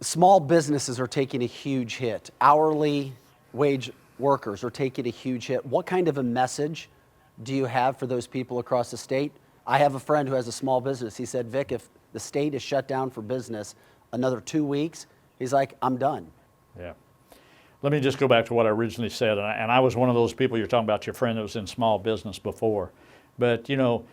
Small businesses are taking a huge hit. Hourly wage workers are taking a huge hit. What kind of a message do you have for those people across the state? I have a friend who has a small business. He said, Vic, if the state is shut down for business another 2 weeks, he's like, I'm done. Yeah. Let me just go back to what I originally said. And I was one of those people, you're talking about your friend that was in small business before. But, you know,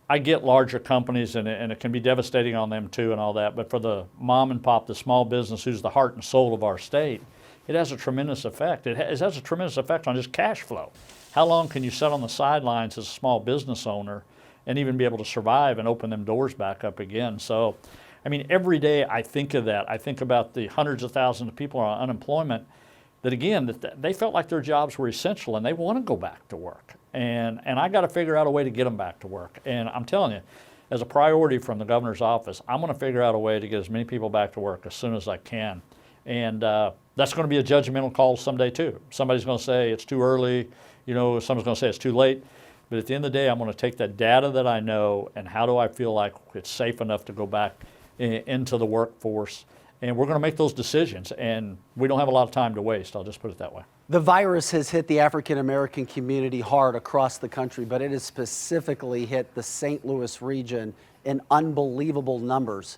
I get larger companies and it can be devastating on them too and all that. But for the mom and pop, the small business who's the heart and soul of our state, it has a tremendous effect. It has a tremendous effect on just cash flow. How long can you sit on the sidelines as a small business owner and even be able to survive and open them doors back up again? So, I mean, every day I think of that. I think about the hundreds of thousands of people on unemployment that, again, that they felt like their jobs were essential and they want to go back to work. And I got to figure out a way to get them back to work. And I'm telling you, as a priority from the governor's office, I'm going to figure out a way to get as many people back to work as soon as I can. And that's going to be a judgmental call someday too. Somebody's going to say it's too early, you know, someone's going to say it's too late. But at the end of the day, I'm going to take that data that I know and how do I feel like it's safe enough to go back into the workforce. And we're going to make those decisions, and we don't have a lot of time to waste. I'll just put it that way. The virus has hit the African American community hard across the country, but it has specifically hit the St. Louis region in unbelievable numbers.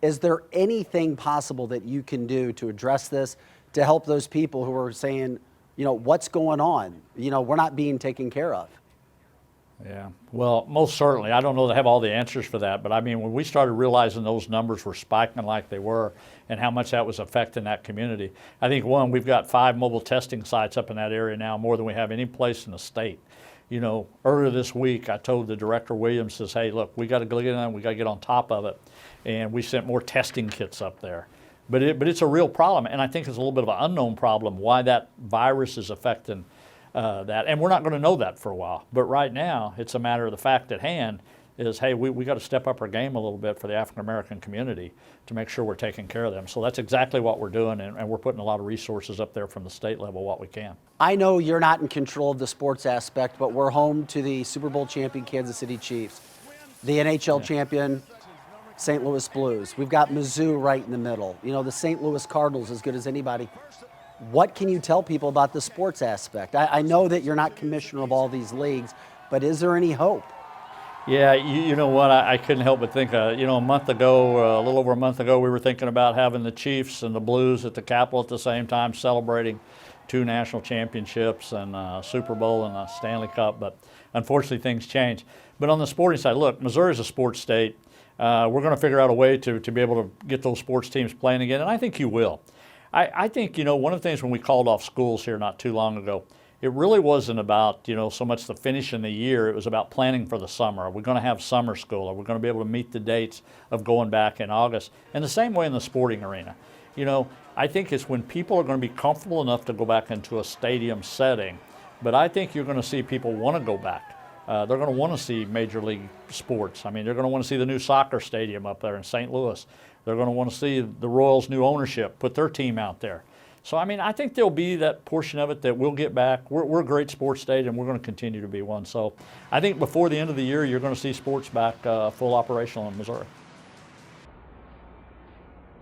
Is there anything possible that you can do to address this, to help those people who are saying, you know, what's going on? You know, we're not being taken care of. Yeah, well, most certainly. I don't know that I have all the answers for that, but I mean, when we started realizing those numbers were spiking like they were and how much that was affecting that community, I think, one, we've got 5 mobile testing sites up in that area now, more than we have any place in the state. You know, earlier this week, I told the director, Williams, says, hey, look, we got to get on top of it. And we sent more testing kits up there. But it's a real problem, and I think it's a little bit of an unknown problem, why that virus is affecting that, and we're not going to know that for a while. But right now, it's a matter of the fact at hand is, hey, we got to step up our game a little bit for the African American community to make sure we're taking care of them. So that's exactly what we're doing, and we're putting a lot of resources up there from the state level, what we can. I know you're not in control of the sports aspect, but we're home to the Super Bowl champion Kansas City Chiefs, the NHL champion St. Louis Blues. We've got Mizzou right in the middle. You know, the St. Louis Cardinals as good as anybody. What can you tell people about the sports aspect? I know that you're not commissioner of all these leagues, but is there any hope? Yeah, you know what, I couldn't help but think, you know, a month ago, a little over a month ago, we were thinking about having the Chiefs and the Blues at the Capitol at the same time, celebrating 2 national championships and a Super Bowl and a Stanley Cup, but unfortunately things change. But on the sporting side, look, Missouri's a sports state. We're going to figure out a way to be able to get those sports teams playing again, and I think you will. I think, you know, one of the things when we called off schools here not too long ago, it really wasn't about, you know, so much the finish in the year. It was about planning for the summer. Are we going to have summer school? Are we going to be able to meet the dates of going back in August? And the same way in the sporting arena. You know, I think it's when people are going to be comfortable enough to go back into a stadium setting. But I think you're going to see people want to go back. They're going to want to see Major League sports. I mean, they're going to want to see the new soccer stadium up there in St. Louis. They're going to want to see the Royals' new ownership, put their team out there. So, I mean, I think there'll be that portion of it that we'll get back. We're a great sports state, and we're going to continue to be one. So I think before the end of the year, you're going to see sports back full operational in Missouri.